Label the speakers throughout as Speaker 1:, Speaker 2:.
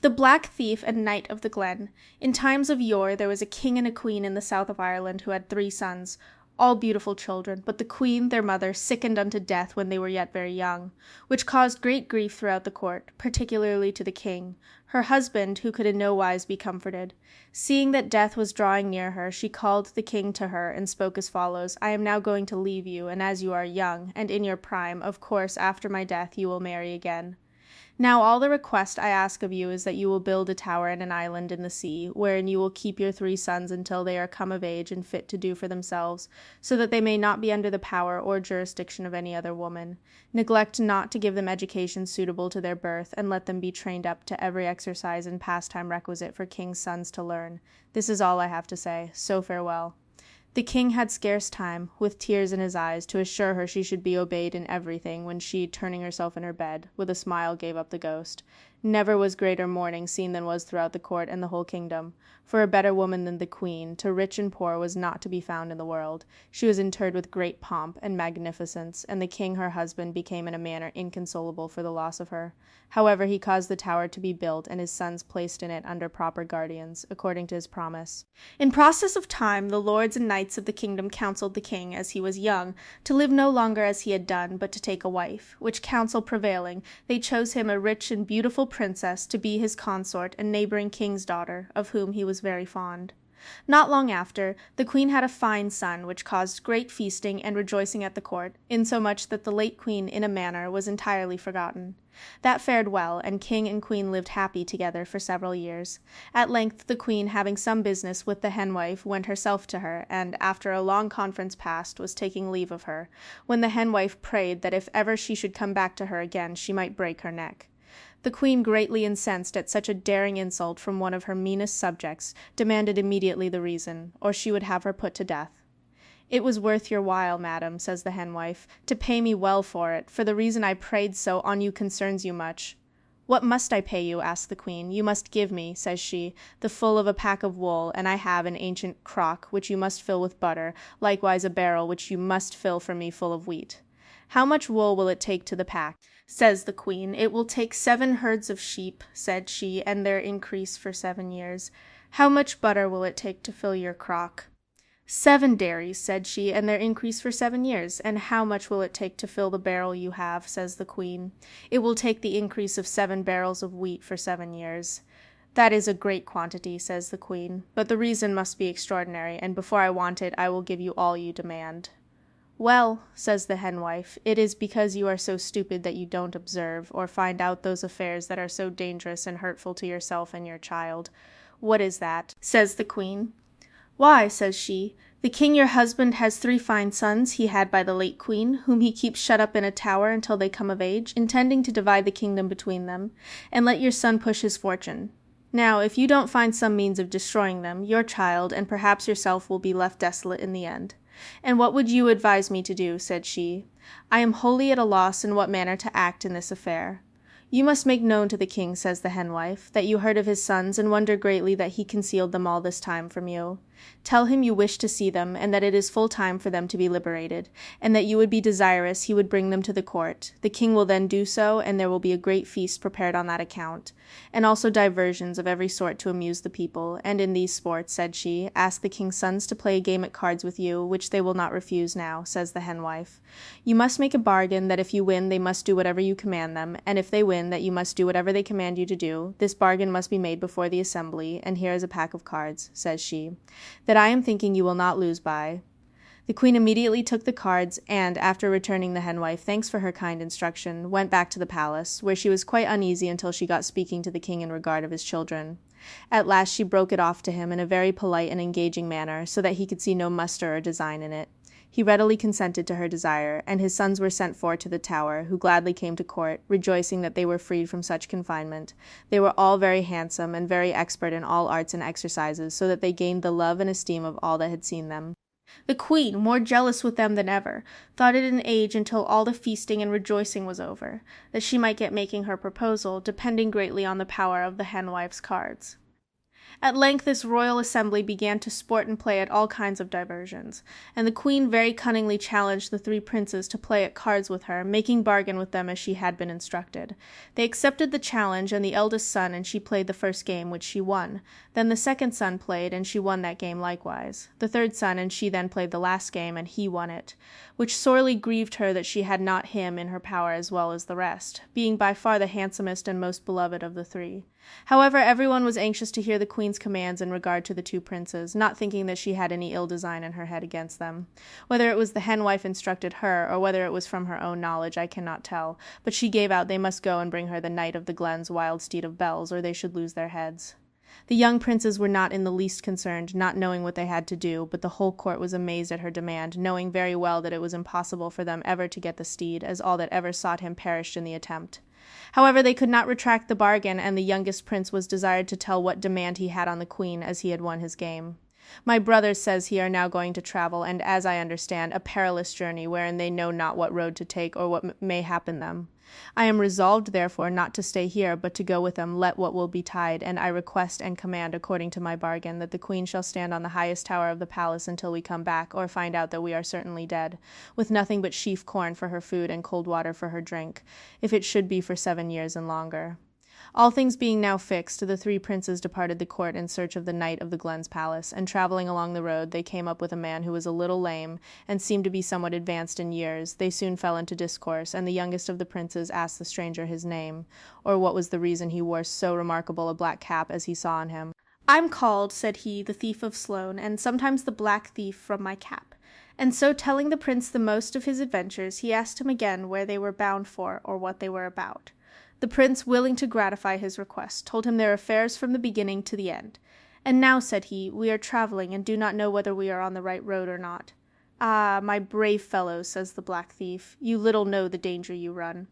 Speaker 1: The Black Thief and Knight of the Glen. In times of yore there was a king and a queen in the south of Ireland who had 3 sons, all beautiful children, but the queen, their mother, sickened unto death when they were yet very young, which caused great grief throughout the court, particularly to the king. Her husband, who could in no wise be comforted. Seeing that death was drawing near her, she called the king to her, and spoke as follows: I am now going to leave you, and as you are young, and in your prime, of course after my death you will marry again. Now all the request I ask of you is that you will build a tower in an island in the sea, wherein you will keep your 3 sons until they are come of age and fit to do for themselves, so that they may not be under the power or jurisdiction of any other woman. Neglect not to give them education suitable to their birth, and let them be trained up to every exercise and pastime requisite for kings' sons to learn. This is all I have to say, so farewell. The king had scarce time, with tears in his eyes, to assure her she should be obeyed in everything, when she, turning herself in her bed, with a smile gave up the ghost. Never was greater mourning seen than was throughout the court and the whole kingdom. For a better woman than the queen, to rich and poor, was not to be found in the world. She was interred with great pomp and magnificence, and the king her husband became in a manner inconsolable for the loss of her. However, he caused the tower to be built, and his sons placed in it under proper guardians, according to his promise. In process of time, the lords and knights of the kingdom counselled the king, as he was young, to live no longer as he had done, but to take a wife, which counsel prevailing, they chose him a rich and beautiful princess to be his consort, a neighbouring king's daughter, of whom he was very fond. Not long after, the queen had a fine son, which caused great feasting and rejoicing at the court, insomuch that the late queen, in a manner, was entirely forgotten. That fared well, and king and queen lived happy together for several years. At length the queen, having some business with the henwife, went herself to her, and, after a long conference past, was taking leave of her, when the henwife prayed that if ever she should come back to her again she might break her neck. The queen, greatly incensed at such a daring insult from one of her meanest subjects, demanded immediately the reason, or she would have her put to death. It was worth your while, madam, says the henwife, to pay me well for it, for the reason I prayed so on you concerns you much. What must I pay you? asked the queen. You must give me, says she, the full of a pack of wool, and I have an ancient crock, which you must fill with butter, likewise a barrel, which you must fill for me full of wheat. How much wool will it take to the pack? Says the queen. It will take 7 herds of sheep, said she, and their increase for 7 years. How much butter will it take to fill your crock? 7 dairies, said she, and their increase for 7 years. And how much will it take to fill the barrel you have? Says the queen. It will take the increase of 7 barrels of wheat for 7 years. That is a great quantity, says the queen, but the reason must be extraordinary, and before I want it I will give you all you demand. Well, says the henwife, it is because you are so stupid that you don't observe, or find out those affairs that are so dangerous and hurtful to yourself and your child. What is that? Says the queen. Why, says she, the king your husband has 3 fine sons he had by the late queen, whom he keeps shut up in a tower until they come of age, intending to divide the kingdom between them, and let your son push his fortune. Now, if you don't find some means of destroying them, your child, and perhaps yourself, will be left desolate in the end. And what would you advise me to do? Said she. I am wholly at a loss in what manner to act in this affair. You must make known to the king, says the henwife, that you heard of his sons, and wonder greatly that he concealed them all this time from you. Tell him you wish to see them, and that it is full time for them to be liberated, and that you would be desirous he would bring them to the court. The king will then do so, and there will be a great feast prepared on that account, and also diversions of every sort to amuse the people. And in these sports, said she, ask the king's sons to play a game at cards with you, which they will not refuse now, says the henwife. You must make a bargain that if you win they must do whatever you command them, and if they win that you must do whatever they command you to do. This bargain must be made before the assembly, and here is a pack of cards, says she, that I am thinking you will not lose by. The queen immediately took the cards, and, after returning the henwife thanks for her kind instruction, went back to the palace, where she was quite uneasy until she got speaking to the king in regard of his children. At last she broke it off to him in a very polite and engaging manner, so that he could see no muster or design in it. He readily consented to her desire, and his sons were sent for to the tower, who gladly came to court, rejoicing that they were freed from such confinement. They were all very handsome, and very expert in all arts and exercises, so that they gained the love and esteem of all that had seen them. The queen, more jealous with them than ever, thought it an age until all the feasting and rejoicing was over, that she might get making her proposal, depending greatly on the power of the henwife's cards. At length this royal assembly began to sport and play at all kinds of diversions, and the queen very cunningly challenged the three princes to play at cards with her, making bargain with them as she had been instructed. They accepted the challenge, and the eldest son and she played the first game, which she won. Then the second son played, and she won that game likewise. The third son and she then played the last game, and he won it, which sorely grieved her that she had not him in her power as well as the rest, being by far the handsomest and most beloved of the three. However, everyone was anxious to hear the queen's commands in regard to the two princes, not thinking that she had any ill design in her head against them. Whether it was the henwife instructed her, or whether it was from her own knowledge, I cannot tell, but she gave out they must go and bring her the Knight of the Glen's wild steed of bells, or they should lose their heads. The young princes were not in the least concerned, not knowing what they had to do, but the whole court was amazed at her demand, knowing very well that it was impossible for them ever to get the steed, as all that ever sought him perished in the attempt. However, they could not retract the bargain, and the youngest prince was desired to tell what demand he had on the queen, as he had won his game. My brother says he are now going to travel, and, as I understand, a perilous journey, wherein they know not what road to take, or what may happen them. I am resolved, therefore, not to stay here, but to go with them, let what will betide, and I request and command, according to my bargain, that the queen shall stand on the highest tower of the palace until we come back, or find out that we are certainly dead, with nothing but sheaf corn for her food and cold water for her drink, if it should be for 7 years and longer. All things being now fixed, the three princes departed the court in search of the Knight of the Glen's palace, and travelling along the road, they came up with a man who was a little lame, and seemed to be somewhat advanced in years. They soon fell into discourse, and the youngest of the princes asked the stranger his name, or what was the reason he wore so remarkable a black cap as he saw on him. "I'm called," said he, "the Thief of Sloane, and sometimes the Black Thief from my cap." And so, telling the prince the most of his adventures, he asked him again where they were bound for, or what they were about. The prince, willing to gratify his request, told him their affairs from the beginning to the end. "And now," said he, "we are travelling, and do not know whether we are on the right road or not." "Ah, my brave fellow," says the Black Thief, "you little know the danger you run.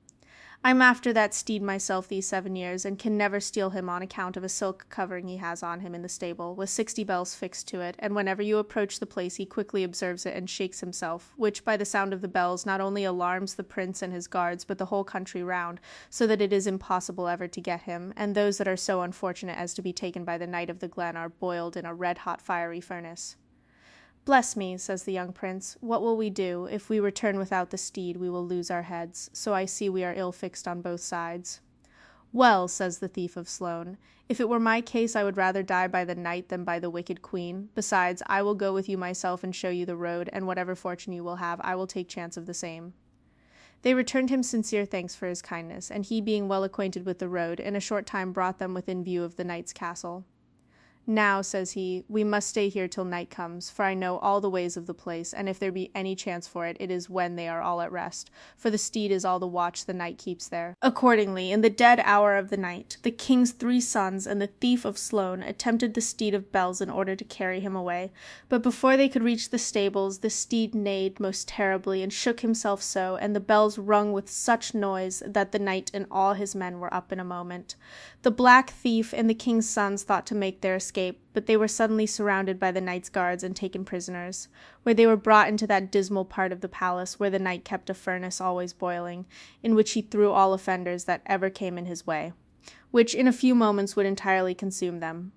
Speaker 1: I'm after that steed myself these 7 years, and can never steal him on account of a silk covering he has on him in the stable, with 60 bells fixed to it, and whenever you approach the place he quickly observes it and shakes himself, which, by the sound of the bells, not only alarms the prince and his guards, but the whole country round, so that it is impossible ever to get him, and those that are so unfortunate as to be taken by the Knight of the Glen are boiled in a red-hot fiery furnace." "Bless me," says the young prince, "what will we do? If we return without the steed, we will lose our heads, so I see we are ill fixed on both sides." "Well," says the Thief of Sloane, "if it were my case I would rather die by the knight than by the wicked queen. Besides, I will go with you myself and show you the road, and whatever fortune you will have, I will take chance of the same." They returned him sincere thanks for his kindness, and he, being well acquainted with the road, in a short time brought them within view of the knight's castle. "Now," says he, "we must stay here till night comes, for I know all the ways of the place, and if there be any chance for it, it is when they are all at rest, for the steed is all the watch the knight keeps there." Accordingly, in the dead hour of the night, the king's 3 sons and the Thief of Sloane attempted the steed of bells in order to carry him away, but before they could reach the stables, the steed neighed most terribly, and shook himself so, and the bells rung with such noise, that the knight and all his men were up in a moment. The Black Thief and the king's sons thought to make their escape, but they were suddenly surrounded by the knight's guards and taken prisoners, where they were brought into that dismal part of the palace where the knight kept a furnace always boiling, in which he threw all offenders that ever came in his way, which in a few moments would entirely consume them.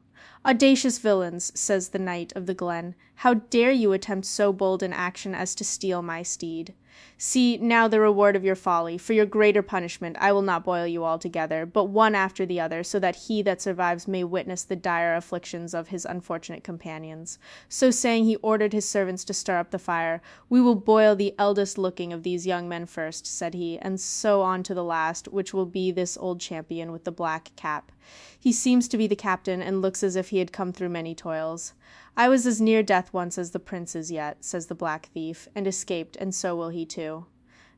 Speaker 1: "Audacious villains," says the Knight of the Glen, "how dare you attempt so bold an action as to steal my steed? See now the reward of your folly. For your greater punishment I will not boil you all together, but one after the other, so that he that survives may witness the dire afflictions of his unfortunate companions." So saying, he ordered his servants to stir up the fire. "We will boil the eldest looking of these young men first," said he, "and so on to the last, which will be this old champion with the black cap. He seems to be the captain, and looks as if he had come through many toils. I was as near death once as the prince is yet," says the Black Thief, "and escaped, and so will he too."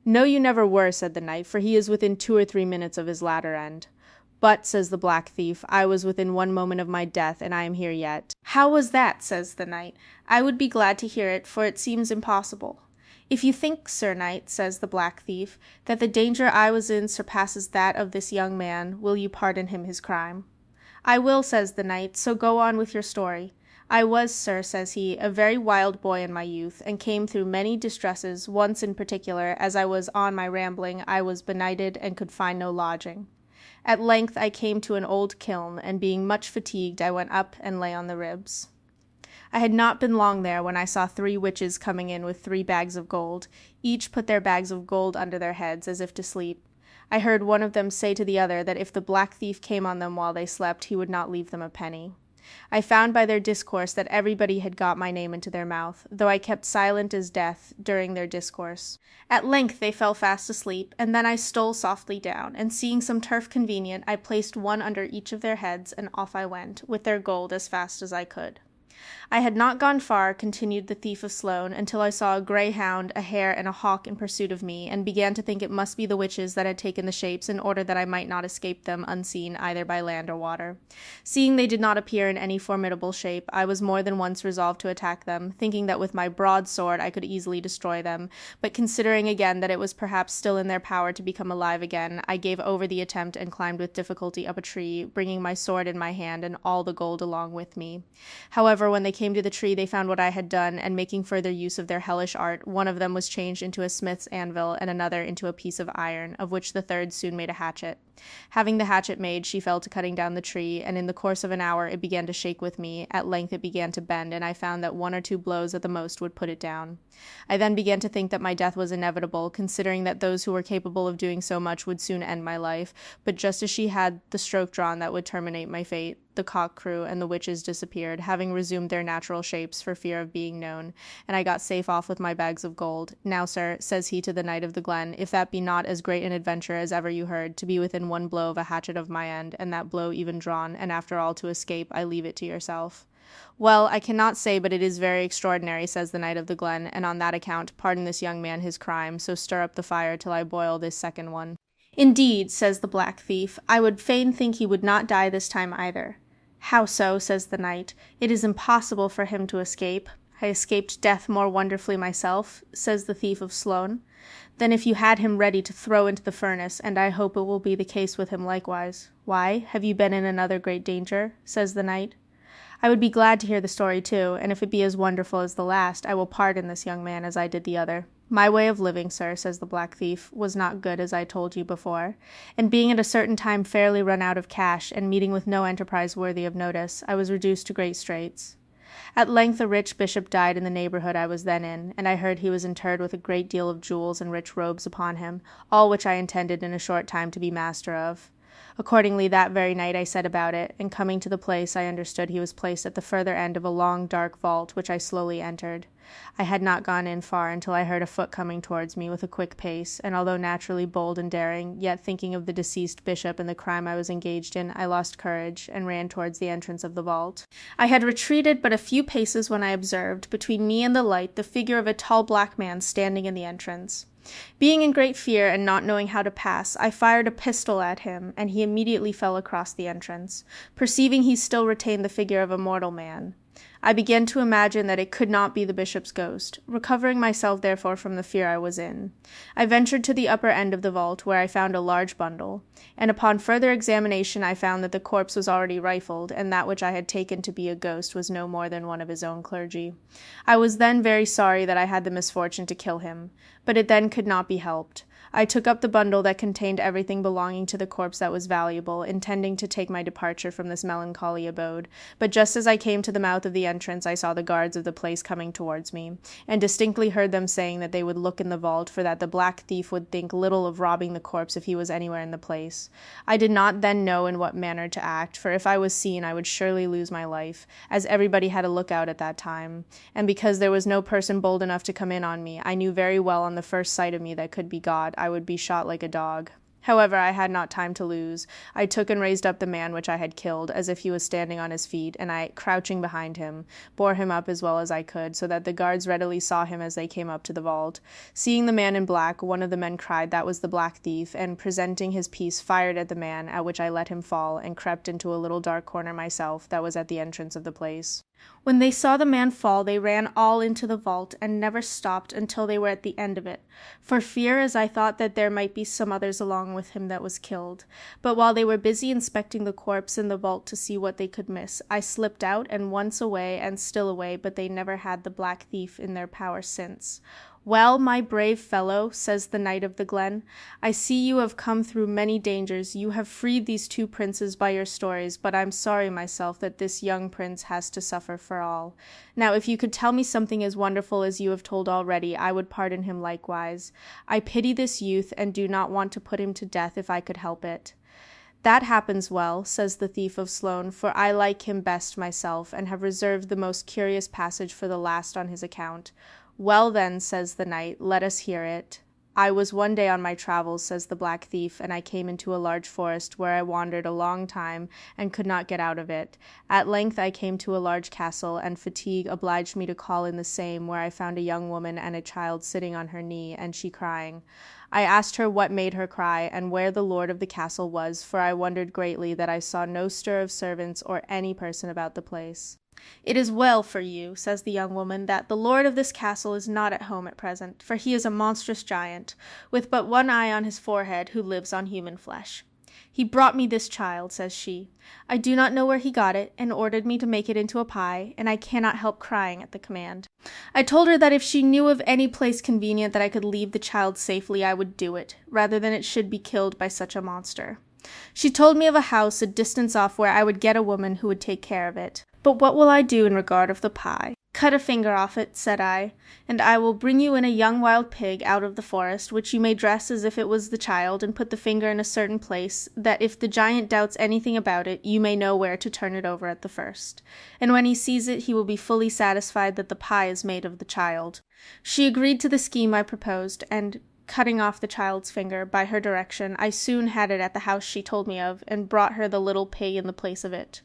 Speaker 1: "No, you never were," said the knight, "for he is within 2 or 3 minutes of his latter end." "But," says the Black Thief, "I was within 1 moment of my death, and I am here yet." "How was that?" says the knight. "I would be glad to hear it, for it seems impossible." "If you think, Sir Knight," says the Black Thief, "that the danger I was in surpasses that of this young man, will you pardon him his crime?" "I will," says the knight, "so go on with your story." "I was, sir," says he, "a very wild boy in my youth, and came through many distresses. Once in particular, as I was on my rambling, I was benighted and could find no lodging. At length I came to an old kiln, and being much fatigued, I went up and lay on the ribs. I had not been long there when I saw 3 witches coming in with 3 bags of gold. Each put their bags of gold under their heads, as if to sleep. I heard one of them say to the other that if the black thief came on them while they slept, he would not leave them a penny. I found by their discourse that everybody had got my name into their mouth, though I kept silent as death during their discourse. At length they fell fast asleep, and then I stole softly down, and seeing some turf convenient, I placed one under each of their heads, and off I went, with their gold as fast as I could. I had not gone far, continued the thief of Sloane, until I saw a greyhound, a hare, and a hawk in pursuit of me, and began to think it must be the witches that had taken the shapes in order that I might not escape them unseen either by land or water. Seeing they did not appear in any formidable shape, I was more than once resolved to attack them, thinking that with my broadsword I could easily destroy them, but considering again that it was perhaps still in their power to become alive again, I gave over the attempt and climbed with difficulty up a tree, bringing my sword in my hand and all the gold along with me. However, when they came to the tree, they found what I had done, and making further use of their hellish art, one of them was changed into a smith's anvil, and another into a piece of iron, of which the third soon made a hatchet. Having the hatchet made, she fell to cutting down the tree, and in the course of an hour it began to shake with me. At length it began to bend, and I found that 1 or 2 blows at the most would put it down. I then began to think that my death was inevitable, considering that those who were capable of doing so much would soon end my life, but just as she had the stroke drawn that would terminate my fate, the cock crew and the witches disappeared, having resumed their natural shapes for fear of being known, and I got safe off with my bags of gold. Now, sir, says he to the knight of the Glen, if that be not as great an adventure as ever you heard, to be within 1 blow of a hatchet of my end, and that blow even drawn, and after all to escape, I leave it to yourself. Well, I cannot say but it is very extraordinary, says the knight of the Glen, and on that account pardon this young man his crime, so stir up the fire till I boil this second one. Indeed, says the black thief, I would fain think he would not die this time either. How so? Says the knight. It is impossible for him to escape. I escaped death more wonderfully myself, says the thief of Sloane, than if you had him ready to throw into the furnace, and I hope it will be the case with him likewise. Why, have you been in another great danger? Says the knight. I would be glad to hear the story too, and if it be as wonderful as the last, I will pardon this young man as I did the other. My way of living, sir, says the black thief, was not good, as I told you before, and being at a certain time fairly run out of cash, and meeting with no enterprise worthy of notice, I was reduced to great straits. At length a rich bishop died in the neighbourhood I was then in, and I heard he was interred with a great deal of jewels and rich robes upon him, all which I intended in a short time to be master of. Accordingly, that very night I set about it, and coming to the place, I understood he was placed at the further end of a long dark vault, which I slowly entered. I had not gone in far until I heard a foot coming towards me with a quick pace, and although naturally bold and daring, yet thinking of the deceased bishop and the crime I was engaged in, I lost courage, and ran towards the entrance of the vault. I had retreated but a few paces when I observed, between me and the light, the figure of a tall black man standing in the entrance. Being in great fear, and not knowing how to pass, I fired a pistol at him, and he immediately fell across the entrance, perceiving he still retained the figure of a mortal man. I began to imagine that it could not be the bishop's ghost, recovering myself therefore from the fear I was in. I ventured to the upper end of the vault, where I found a large bundle, and upon further examination I found that the corpse was already rifled, and that which I had taken to be a ghost was no more than one of his own clergy. I was then very sorry that I had the misfortune to kill him, but it then could not be helped. I took up the bundle that contained everything belonging to the corpse that was valuable, intending to take my departure from this melancholy abode, but just as I came to the mouth of the entrance I saw the guards of the place coming towards me, and distinctly heard them saying that they would look in the vault, for that the black thief would think little of robbing the corpse if he was anywhere in the place. I did not then know in what manner to act, for if I was seen I would surely lose my life, as everybody had a lookout at that time, and because there was no person bold enough to come in on me, I knew very well on the first sight of me that could be God, I would be shot like a dog. However, I had not time to lose. I took and raised up the man which I had killed, as if he was standing on his feet, and I, crouching behind him, bore him up as well as I could, so that the guards readily saw him as they came up to the vault. Seeing the man in black, one of the men cried that was the black thief, and presenting his piece fired at the man, at which I let him fall, and crept into a little dark corner myself, that was at the entrance of the place. When they saw the man fall, they ran all into the vault, and never stopped until they were at the end of it, for fear, as I thought, that there might be some others along with him that was killed. But while they were busy inspecting the corpse in the vault to see what they could miss, I slipped out, and once away, and still away, but they never had the black thief in their power since. "Well, my brave fellow," says the Knight of the Glen, "I see you have come through many dangers. You have freed these two princes by your stories, but I'm sorry myself that this young prince has to suffer for all. Now, if you could tell me something as wonderful as you have told already, I would pardon him likewise. I pity this youth, and do not want to put him to death if I could help it." "That happens well," says the Thief of Sloan, "for I like him best myself, and have reserved the most curious passage for the last on his account." "Well, then," says the knight, "let us hear it." "I was one day on my travels," says the Black Thief, "and I came into a large forest, where I wandered a long time, and could not get out of it. At length I came to a large castle, and fatigue obliged me to call in the same, where I found a young woman and a child sitting on her knee, and she crying. I asked her what made her cry, and where the lord of the castle was, for I wondered greatly that I saw no stir of servants or any person about the place. "It is well for you," says the young woman, "that the lord of this castle is not at home at present, for he is a monstrous giant, with but one eye on his forehead, who lives on human flesh. He brought me this child," says she. "I do not know where he got it, and ordered me to make it into a pie, and I cannot help crying at the command. I told her that if she knew of any place convenient that I could leave the child safely, I would do it, rather than it should be killed by such a monster. She told me of a house a distance off where I would get a woman who would take care of it. But what will I do in regard of the pie? Cut a finger off it," said I, "and I will bring you in a young wild pig out of the forest, which you may dress as if it was the child, and put the finger in a certain place, that if the giant doubts anything about it, you may know where to turn it over at the first. And when he sees it, he will be fully satisfied that the pie is made of the child." She agreed to the scheme I proposed, and, cutting off the child's finger, by her direction, I soon had it at the house she told me of, and brought her the little pig in the place of it.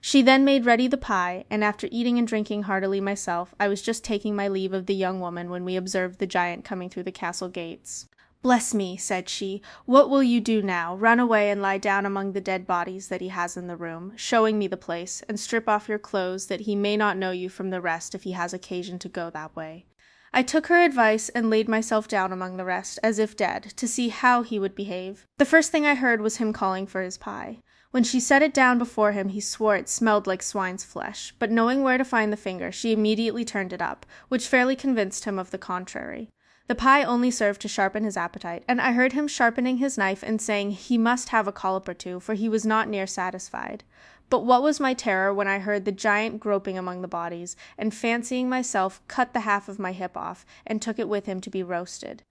Speaker 1: She then made ready the pie, and after eating and drinking heartily myself, I was just taking my leave of the young woman when we observed the giant coming through the castle gates. "Bless me," said she, "what will you do now? Run away and lie down among the dead bodies that he has in the room, showing me the place, and strip off your clothes, that he may not know you from the rest if he has occasion to go that way." I took her advice, and laid myself down among the rest, as if dead, to see how he would behave. The first thing I heard was him calling for his pie. When she set it down before him, he swore it smelled like swine's flesh, but knowing where to find the finger, she immediately turned it up, which fairly convinced him of the contrary. The pie only served to sharpen his appetite, and I heard him sharpening his knife and saying he must have a collop or two, for he was not near satisfied. But what was my terror when I heard the giant groping among the bodies, and fancying myself, cut the half of my hip off, and took it with him to be roasted.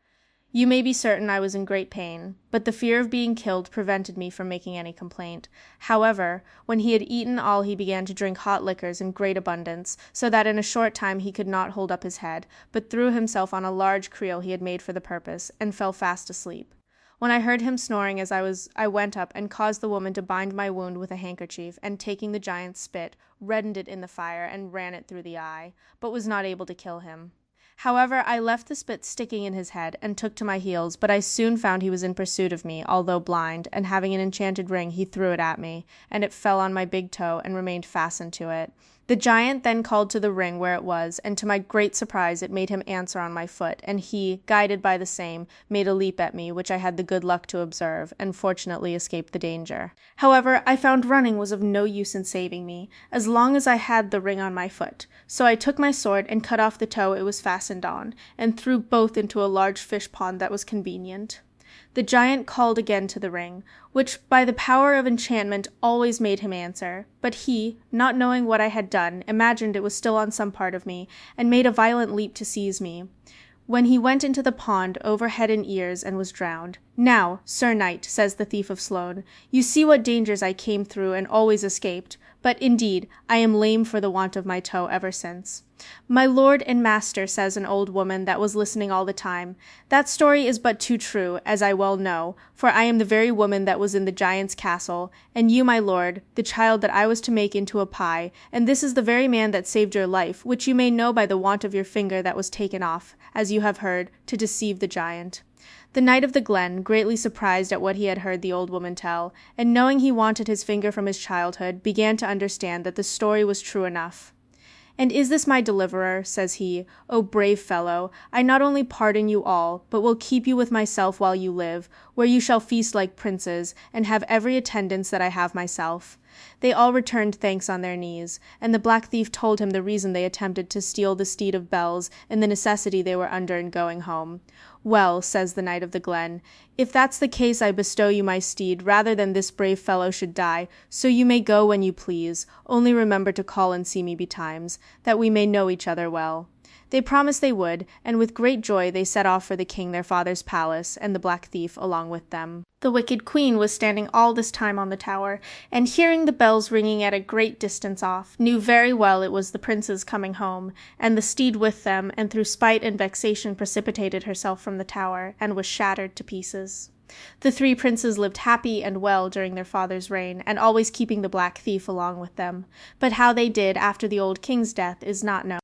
Speaker 1: You may be certain I was in great pain, but the fear of being killed prevented me from making any complaint. However, when he had eaten all, he began to drink hot liquors in great abundance, so that in a short time he could not hold up his head, but threw himself on a large creel he had made for the purpose, and fell fast asleep. When I heard him snoring as I went up and caused the woman to bind my wound with a handkerchief, and taking the giant's spit, reddened it in the fire, and ran it through the eye, but was not able to kill him. However, I left the spit sticking in his head, and took to my heels, but I soon found he was in pursuit of me, although blind, and having an enchanted ring, he threw it at me, and it fell on my big toe, and remained fastened to it. The giant then called to the ring where it was, and to my great surprise it made him answer on my foot, and he, guided by the same, made a leap at me, which I had the good luck to observe, and fortunately escaped the danger. However, I found running was of no use in saving me, as long as I had the ring on my foot, so I took my sword and cut off the toe it was fastened on, and threw both into a large fish pond that was convenient. The giant called again to the ring, which by the power of enchantment always made him answer, but he, not knowing what I had done, imagined it was still on some part of me, and made a violent leap to seize me, when he went into the pond over head and ears, and was drowned. "Now, Sir Knight," says the Thief of Sloan, "you see what dangers I came through and always escaped, but indeed I am lame for the want of my toe ever since." "My lord and master," says an old woman that was listening all the time, "that story is but too true, as I well know, for I am the very woman that was in the giant's castle, and you, my lord, the child that I was to make into a pie, and this is the very man that saved your life, which you may know by the want of your finger that was taken off, as you have heard, to deceive the giant." The Knight of the Glen, greatly surprised at what he had heard the old woman tell, and knowing he wanted his finger from his childhood, began to understand that the story was true enough. "And is this my deliverer?" says he. "O brave fellow, I not only pardon you all, but will keep you with myself while you live, where you shall feast like princes, and have every attendance that I have myself." They all returned thanks on their knees, and the Black Thief told him the reason they attempted to steal the steed of Bells, and the necessity they were under in going home. "Well," says the Knight of the Glen, "if that's the case I bestow you my steed, rather than this brave fellow should die, so you may go when you please, only remember to call and see me betimes, that we may know each other well." They promised they would, and with great joy they set off for the king their father's palace, and the Black Thief along with them. The wicked queen was standing all this time on the tower, and hearing the bells ringing at a great distance off, knew very well it was the princes coming home, and the steed with them, and through spite and vexation precipitated herself from the tower, and was shattered to pieces. The three princes lived happy and well during their father's reign, and always keeping the Black Thief along with them. But how they did after the old king's death is not known.